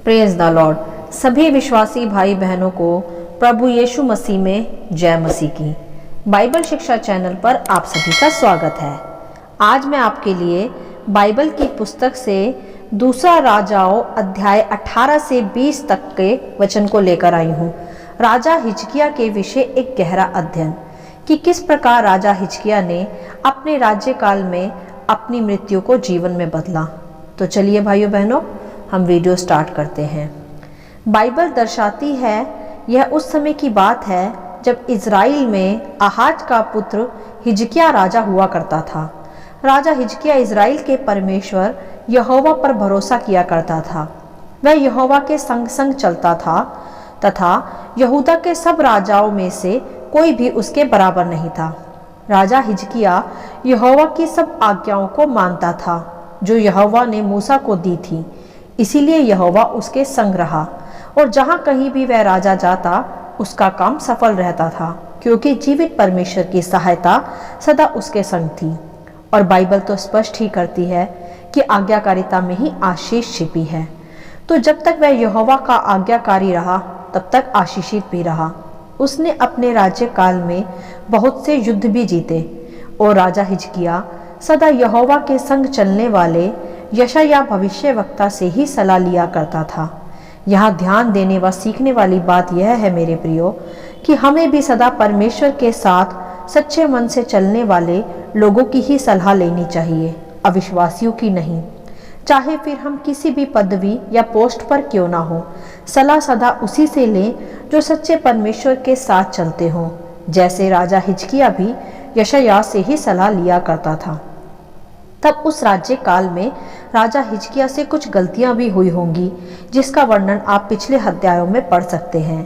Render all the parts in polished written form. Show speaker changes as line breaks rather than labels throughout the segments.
Praise the Lord. सभी विश्वासी भाई बहनों को प्रभु यीशु मसीह में जय मसीह की बाइबल शिक्षा चैनल पर आप सभी का स्वागत है। आज मैं आपके लिए बाइबल की पुस्तक से दूसरा राजाओं अध्याय 18 से 20 तक के वचन को लेकर आई हूँ। राजा हिजकिय्याह के विषय एक गहरा अध्ययन कि किस प्रकार राजा हिजकिय्याह ने अपने राज्यकाल में अपनी मृत्यु को जीवन में बदला। तो चलिए भाइयों बहनों, हम वीडियो स्टार्ट करते हैं। बाइबल दर्शाती है यह उस समय की बात है जब इज़राइल में आहाज का पुत्र हिजकिय्याह राजा हुआ करता था। राजा हिजकिय्याह इज़राइल के परमेश्वर यहोवा पर भरोसा किया करता था। वह यहोवा के संग संग चलता था तथा यहूदा के सब राजाओं में से कोई भी उसके बराबर नहीं था। राजा हिजकिय्याह यहोवा की सब आज्ञाओं को मानता था जो यहोवा ने मूसा को दी थी, इसीलिए यहोवा उसके संग रहा और जहाँ कहीं भी वह राजा जाता उसका काम सफल रहता था, क्योंकि जीवित परमेश्वर की सहायता सदा उसके संग थी। और बाइबल तो स्पष्ट ही करती है कि आज्ञाकारिता में ही आशीष छिपी है। तो जब तक वह यहोवा का आज्ञाकारी रहा तब तक आशीषित भी रहा। उसने अपने राज्यकाल में बहुत से युद्ध भी जीते और राजा हिजकिय्याह सदा यहोवा के संग चलने वाले यशायाह भविष्यवक्ता से ही सलाह लिया करता था। यहाँ ध्यान देने व सीखने वाली बात यह है मेरे प्रियो कि हमें भी सदा परमेश्वर के साथ सच्चे मन से चलने वाले लोगों की ही सलाह लेनी चाहिए, अविश्वासियों की नहीं। चाहे फिर हम किसी भी पदवी या पोस्ट पर क्यों ना हो, सलाह सदा उसी से लें जो सच्चे परमेश्वर के साथ चलते हों। जैसे राजा हिजकिय्याह भी यशायाह से ही सलाह लिया करता था। तब उस राज्य काल में राजा हिजकिय्याह से कुछ गलतियां भी हुई होंगी जिसका वर्णन आप पिछले अध्यायों में पढ़ सकते हैं,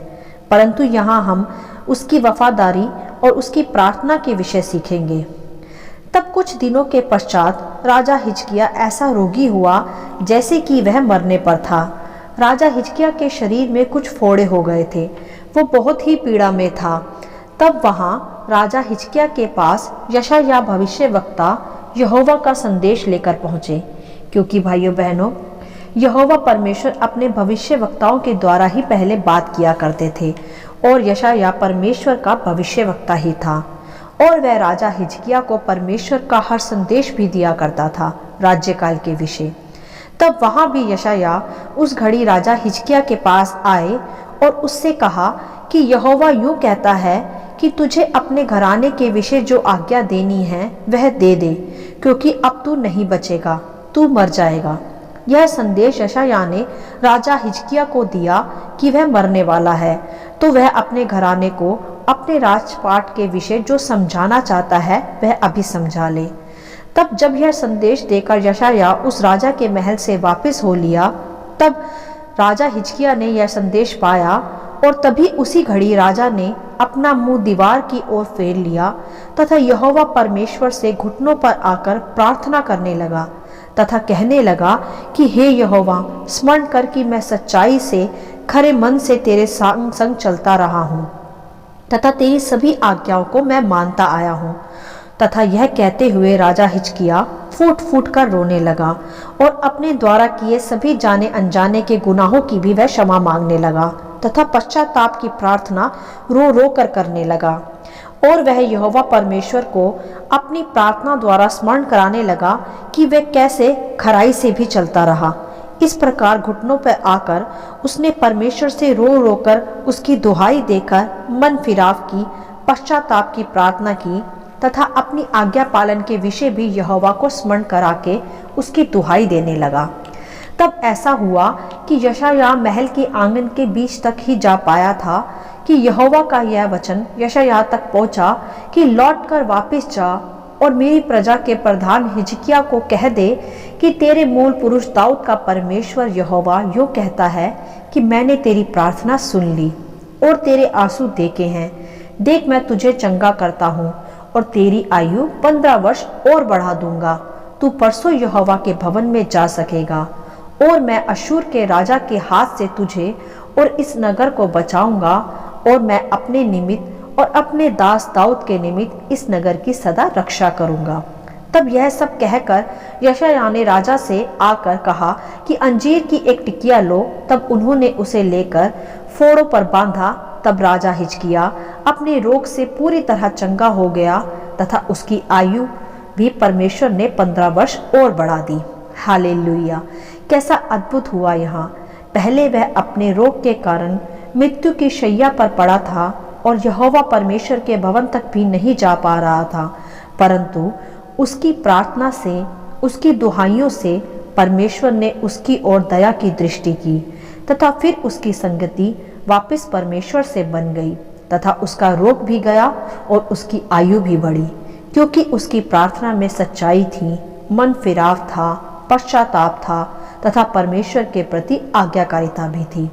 परंतु यहाँ हम उसकी वफादारी और उसकी प्रार्थना के विषय सीखेंगे। तब कुछ दिनों के पश्चात राजा हिजकिय्याह ऐसा रोगी हुआ जैसे कि वह मरने पर था। राजा हिजकिय्याह के शरीर में कुछ फोड़े हो गए थे, वो बहुत ही पीड़ा में था। तब वहाँ राजा हिजकिय्याह के पास यशायाह भविष्यवक्ता यहोवा का संदेश लेकर पहुँचे, क्योंकि भाइयों बहनों, यहोवा परमेश्वर अपने भविष्यवक्ताओं के द्वारा ही पहले बात किया करते थे और यशायाह परमेश्वर का भविष्यवक्ता ही था और वह राजा हिजकिय्याह को परमेश्वर का हर संदेश भी दिया करता था राज्यकाल के विषय। तब वहाँ भी यशायाह उस घड़ी राजा हिजकिय्याह के पास आए और उससे कहा कि यहोवा यूँ कहता है कि तुझे अपने घराने के विषय जो आज्ञा देनी है वह दे दे, क्योंकि अब तू नहीं बचेगा, तू मर जाएगा। यह संदेश यशायाह ने राजा हिजकिय्याह को दिया कि वह मरने वाला है, तो वह अपने घराने को अपने राजपाट के विषय जो समझाना चाहता है वह अभी समझा ले। तब जब यह संदेश देकर यशायाह उस राजा के महल से वापस हो लिया, तब राजा हिजकिय्याह ने यह संदेश पाया और तभी उसी घड़ी राजा ने अपना मुंह दीवार की ओर फेर लिया तथा यहोवा परमेश्वर से घुटनों पर आकर प्रार्थना करने लगा तथा कहने लगा कि हे यहोवा, स्मरण कर कि मैं सच्चाई से खरे मन से तेरे संग संग चलता रहा हूँ तथा तेरी सभी आज्ञाओं को मैं मानता आया हूँ। तथा यह कहते हुए राजा हिजकिय्याह फूट फूट कर रोने लगा और अपने द्वारा किए सभी जाने अनजाने के गुनाहों की भी वह क्षमा मांगने लगा तथा पश्चाताप की प्रार्थना रो रो कर करने लगा और वह यहोवा परमेश्वर को अपनी प्रार्थना द्वारा स्मरण कराने लगा कि वह कैसे खराई से भी चलता रहा। इस प्रकार घुटनों पर आकर उसने परमेश्वर से रो रो कर उसकी दुहाई देकर मन फिराव की, पश्चाताप की प्रार्थना की तथा अपनी आज्ञा पालन के विषय भी यहोवा को स्मरण करा के उसकी दुहाई देने लगा। तब ऐसा हुआ कि यशायाह महल के आंगन के बीच तक ही जा पाया था कि यहोवा का यह वचन यशायाह तक पहुंचा कि लौटकर वापस जा और मेरी प्रजा के प्रधान हिजकिय्याह को कह दे कि तेरे मूल पुरुष दाऊद का परमेश्वर यहोवा यूँ कहता है कि मैंने तेरी प्रार्थना सुन ली और तेरे आंसू देखे हैं। देख, मैं तुझे चंगा करता हूँ और तेरी आयु 15 वर्ष और बढ़ा दूंगा। तू परसों यहोवा के भवन में जा सकेगा और मैं अश्शूर के राजा के हाथ से तुझे और इस नगर को बचाऊंगा और मैं अपने निमित्त और अपने दास दाऊद के निमित्त इस नगर की सदा रक्षा करूंगा। तब यह सब कहकर यशायाह ने राजा से आकर कहा कि अंजीर की एक टिकिया लो। तब उन्होंने उसे लेकर फोड़ों पर बांधा। तब राजा हिजकिय्याह अपने रोग से पूरी तरह चंगा हो गया तथा उसकी आयु भी परमेश्वर ने 15 वर्ष और बढ़ा दी। हालेलुया! कैसा अद्भुत हुआ यहाँ। पहले वह अपने रोग के कारण मृत्यु की शैया पर पड़ा था और यहोवा परमेश्वर के भवन तक भी नहीं जा पा रहा था, परंतु उसकी प्रार्थना से, उसकी दुहाइयों से परमेश्वर ने उसकी ओर दया की दृष्टि की तथा फिर उसकी संगति वापस परमेश्वर से बन गई तथा उसका रोग भी गया और उसकी आयु भी बढ़ी, क्योंकि उसकी प्रार्थना में सच्चाई थी, मन फिराव था, पश्चाताप था तथा परमेश्वर के प्रति आज्ञाकारिता भी थी,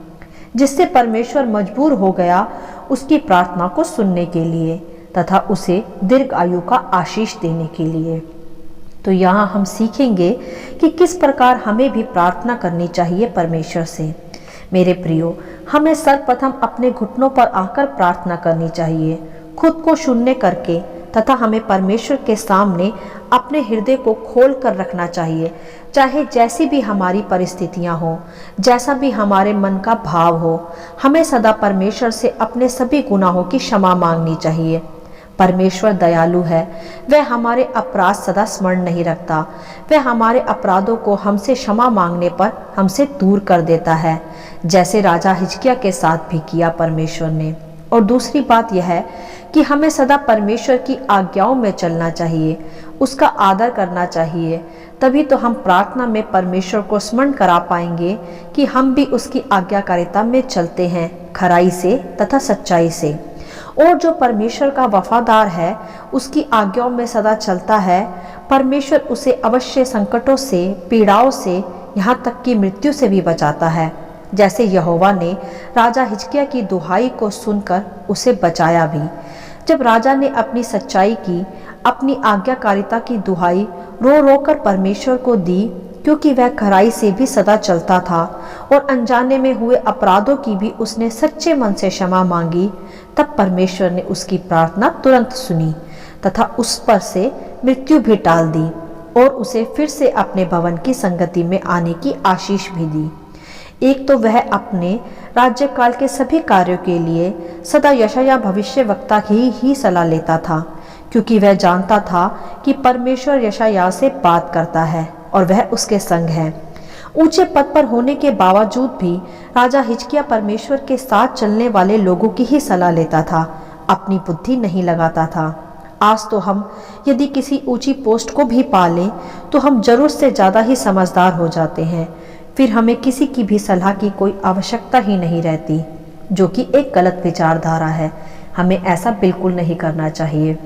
जिससे परमेश्वर मजबूर हो गया उसकी प्रार्थना को सुनने के लिए तथा उसे दीर्घ आयु का आशीष देने के लिए। तो यहाँ हम सीखेंगे कि किस प्रकार हमें भी प्रार्थना करनी चाहिए परमेश्वर से। मेरे प्रियो, हमें सर्वप्रथम अपने घुटनों पर आकर प्रार्थना करनी चाहिए, खुद को शून्य करके, तथा हमें परमेश्वर के सामने अपने हृदय को खोल कर रखना चाहिए। चाहे जैसी भी हमारी परिस्थितियां हो, जैसा भी हमारे मन का भाव हो, हमें सदा परमेश्वर से अपने सभी गुनाहों की क्षमा मांगनी चाहिए। परमेश्वर दयालु है, वह हमारे अपराध सदा स्मरण नहीं रखता, वह हमारे अपराधों को हमसे क्षमा मांगने पर हमसे दूर कर देता है, जैसे राजा हिजकिय्याह के साथ भी किया परमेश्वर ने। और दूसरी बात यह है कि हमें सदा परमेश्वर की आज्ञाओं में चलना चाहिए, उसका आदर करना चाहिए, तभी तो हम प्रार्थना में परमेश्वर को स्मरण करा पाएंगे कि हम भी उसकी आज्ञाकारिता में चलते हैं, खराई से तथा सच्चाई से। और जो परमेश्वर का वफादार है, उसकी आज्ञाओं में सदा चलता है, परमेश्वर उसे अवश्य संकटों से, पीड़ाओं से, यहाँ तक कि मृत्यु से भी बचाता है, जैसे यहोवा ने राजा हिजकिय्याह की दुहाई को सुनकर उसे बचाया भी। जब राजा ने अपनी सच्चाई की, अपनी आज्ञाकारिता की दुहाई रो रो कर परमेश्वर को दी, क्योंकि वह खराई से भी सदा चलता था और अनजाने में हुए अपराधों की भी उसने सच्चे मन से क्षमा मांगी, तब परमेश्वर ने उसकी प्रार्थना तुरंत सुनी तथा उस पर से मृत्यु भी टाल दी और उसे फिर से अपने भवन की संगति में आने की आशीष भी दी। एक तो वह अपने राज्यकाल के सभी कार्यों के लिए सदा यशायाह भविष्यवक्ता की ही सलाह लेता था, क्योंकि वह जानता था कि परमेश्वर यशायाह से बात करता है और वह उसके संग है। ऊंचे पद पर होने के बावजूद भी राजा हिजकिय्याह परमेश्वर के साथ चलने वाले लोगों की ही सलाह लेता था, अपनी बुद्धि नहीं लगाता था। आज तो हम यदि किसी ऊंची पोस्ट को भी पा लें तो हम जरूर से ज़्यादा ही समझदार हो जाते हैं, फिर हमें किसी की भी सलाह की कोई आवश्यकता ही नहीं रहती, जो कि एक गलत विचारधारा है। हमें ऐसा बिल्कुल नहीं करना चाहिए।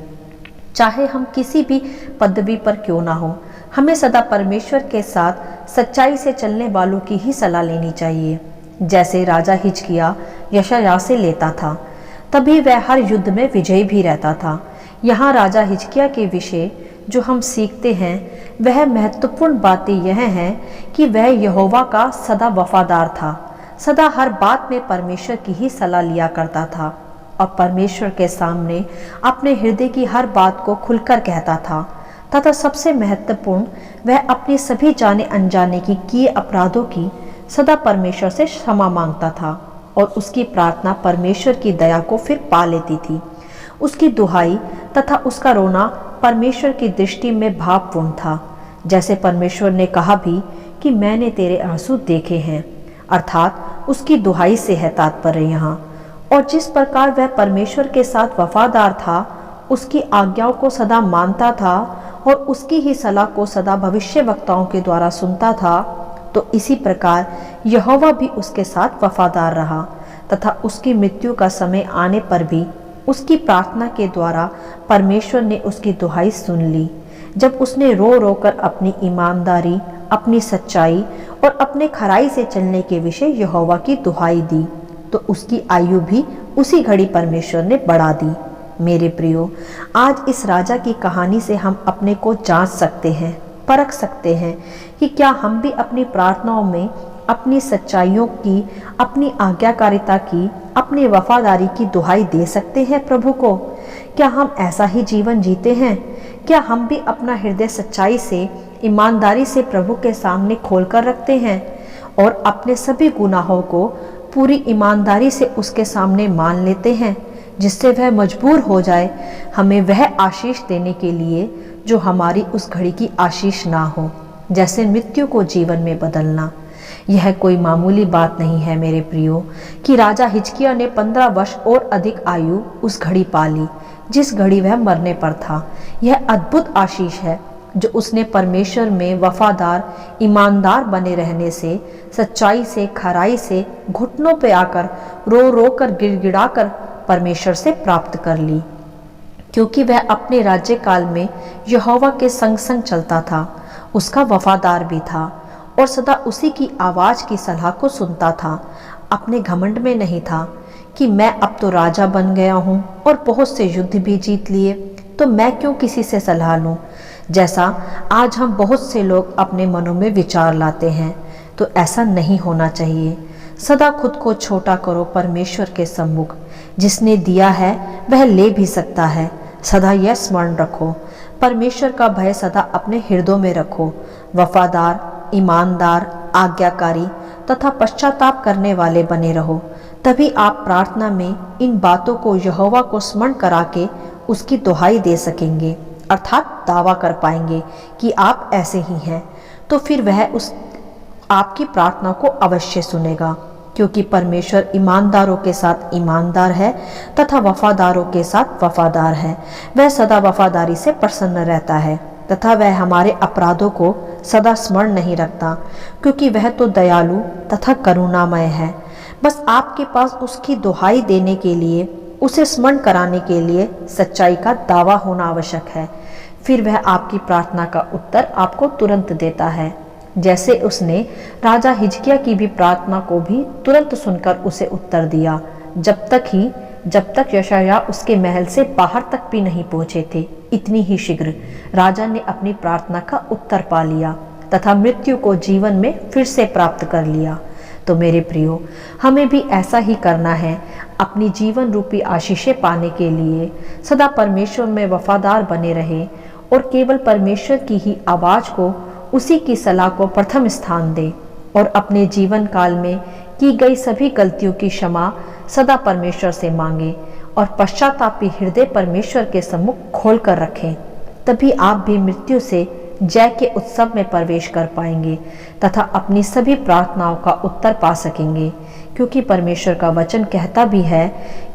चाहे हम किसी भी पदवी पर क्यों ना हो, हमें सदा परमेश्वर के साथ सच्चाई से चलने वालों की ही सलाह लेनी चाहिए, जैसे राजा हिजकिय्याह यशायाह से लेता था, तभी वह हर युद्ध में विजयी भी रहता था। यहाँ राजा हिजकिय्याह के विषय जो हम सीखते हैं, वह महत्वपूर्ण बातें यह हैं कि वह यहोवा का सदा वफादार था, सदा हर बात में परमेश्वर की ही सलाह लिया करता था और परमेश्वर के सामने अपने हृदय की हर बात को खुलकर कहता था, तथा सबसे महत्वपूर्ण, वह अपनी सभी जाने अनजाने की किए अपराधों की सदा परमेश्वर से क्षमा मांगता था और उसकी प्रार्थना परमेश्वर की दया को फिर पा लेती थी। उसकी दुहाई तथा उसका रोना परमेश्वर की दृष्टि में भावपूर्ण था, जैसे परमेश्वर ने कहा भी कि मैंने तेरे आंसू देखे हैं, अर्थात उसकी दुहाई से है तात्पर्य यहाँ। और जिस प्रकार वह परमेश्वर के साथ वफादार था, उसकी आज्ञाओं को सदा मानता था और उसकी ही सलाह को सदा भविष्यवक्ताओं के द्वारा सुनता था, तो इसी प्रकार यहोवा भी उसके साथ वफादार रहा तथा उसकी मृत्यु का समय आने पर भी उसकी प्रार्थना के द्वारा परमेश्वर ने उसकी दुहाई सुन ली। जब उसने रो रो कर अपनी ईमानदारी, अपनी सच्चाई और अपने खराई से चलने के विषय यहोवा की दुहाई दी, तो उसकी आयु भी उसी घड़ी परमेश्वर ने बढ़ा दी। मेरे प्रियो, आज इस राजा की कहानी से हम अपने को जांच सकते हैं, परख सकते हैं कि क्या हम भी अपनी प्रार्थनाओं में अपनी सच्चाइयों की, अपनी आज्ञाकारिता की, अपनी वफादारी की दुहाई दे सकते हैं प्रभु को। क्या हम ऐसा ही जीवन जीते हैं? क्या हम भी अपना हृदय सच्चाई से, ईमानदारी से प्रभु के सामने खोलकर रखते हैं और अपने सभी गुनाहों को पूरी ईमानदारी से उसके सामने मान लेते हैं, जिससे वह मजबूर हो जाए हमें वह आशीष देने के लिए जो हमारी उस घड़ी की आशीष ना हो, जैसे मृत्यु को जीवन में बदलना। यह कोई मामूली बात नहीं है मेरे प्रियो कि राजा हिजकिय्याह ने 15 वर्ष और अधिक आयु उस घड़ी पाली जिस घड़ी वह मरने पर था। यह अद्भुत आशीष है जो उसने परमेश्वर में वफादार, ईमानदार बने रहने से, सच्चाई से, खराई से, घुटनों पे आकर रो रो कर, गिड़गिड़ा कर परमेश्वर से प्राप्त कर ली, क्योंकि वह अपने राज्य काल में यहोवा के संग संग चलता था, उसका वफादार भी था और सदा उसी की आवाज की सलाह को सुनता था। अपने घमंड में नहीं था कि मैं अब तो राजा बन गया हूँ और बहुत से युद्ध भी जीत लिए, तो मैं क्यों किसी से सलाह लूँ, जैसा आज हम बहुत से लोग अपने मनों में विचार लाते हैं। तो ऐसा नहीं होना चाहिए। सदा खुद को छोटा करो परमेश्वर के सम्मुख। जिसने दिया है वह ले भी सकता है। सदा यह स्मरण रखो, परमेश्वर का भय सदा अपने हृदयों में रखो। वफादार, ईमानदार, आज्ञाकारी तथा पश्चाताप करने वाले बने रहो। तभी आप प्रार्थना में इन बातों को यहोवा को स्मरण करा के उसकी दुहाई दे सकेंगे, अर्थात दावा कर पाएंगे कि आप ऐसे ही हैं। तो फिर वह उस आपकी प्रार्थना को अवश्य सुनेगा, क्योंकि परमेश्वर ईमानदारों के साथ ईमानदार है तथा वफादारों के साथ वफादार है। वह सदा वफादारी से प्रसन्न रहता है तथा वह हमारे अपराधों को सदा स्मरण नहीं रखता, क्योंकि वह तो दयालु तथा करुणामय है। बस आपके पास उसकी दुहाई देने के लिए, उसे स्मरण कराने के लिए सच्चाई का दावा होना आवश्यक है। फिर वह आपकी प्रार्थना का उत्तर आपको तुरंत देता है, जैसे उसने राजा हिजकिय्याह की भी प्रार्थना को भी तुरंत सुनकर उसे उत्तर दिया, जब तक यशायाह उसके महल से बाहर तक भी नहीं पहुंचे थे। इतनी ही शीघ्र राजा ने अपनी प्रार्थना का उत्तर पा लिया तथा मृत्यु को जीवन में फिर से प्राप्त कर लिया। तो मेरे प्रियो, हमें भी ऐसा ही करना है। अपनी जीवन रूपी आशीषें पाने के लिए सदा परमेश्वर में वफादार बने रहे और केवल परमेश्वर की ही आवाज को, उसी की सलाह को प्रथम स्थान दे और अपने जीवन काल में की गई सभी गलतियों की क्षमा सदा परमेश्वर से मांगे और पश्चातापी हृदय परमेश्वर के सम्मुख खोल कर रखें। तभी आप भी मृत्यु से जय के उत्सव में प्रवेश कर पाएंगे तथा अपनी सभी प्रार्थनाओं का उत्तर पा सकेंगे, क्योंकि परमेश्वर का वचन कहता भी है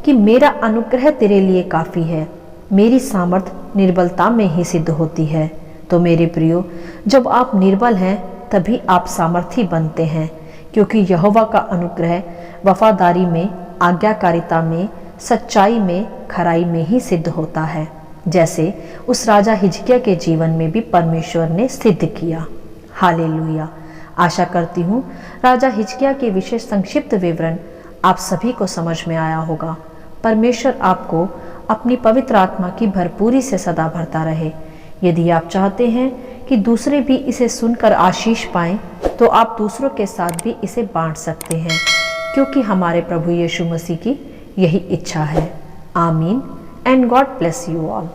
कि मेरा अनुग्रह तेरे लिए काफी है, मेरी सामर्थ निर्बलता में ही सिद्ध होती है। तो मेरे प्रियो, जब आप निर्बल हैं तभी आप सामर्थी बनते हैं, क्योंकि यहोवा का अनुग्रह वफादारी में, आज्ञाकारिता में, सच्चाई में, खराई में ही सिद्ध होता है, जैसे उस राजा हिजकिय्याह के जीवन में भी परमेश्वर ने सिद्ध किया। हालेलुया। आशा करती हूँ राजा हिजकिय्याह के विशेष संक्षिप्त विवरण आप सभी को समझ में आया होगा। परमेश्वर आपको अपनी पवित्र आत्मा की भरपूरी से सदा भरता रहे। यदि आप चाहते हैं कि दूसरे भी इसे सुनकर आशीष पाएं, तो आप दूसरों के साथ भी इसे बांट सकते हैं, क्योंकि हमारे प्रभु यीशु मसीह की यही इच्छा है। आमीन and God bless you all.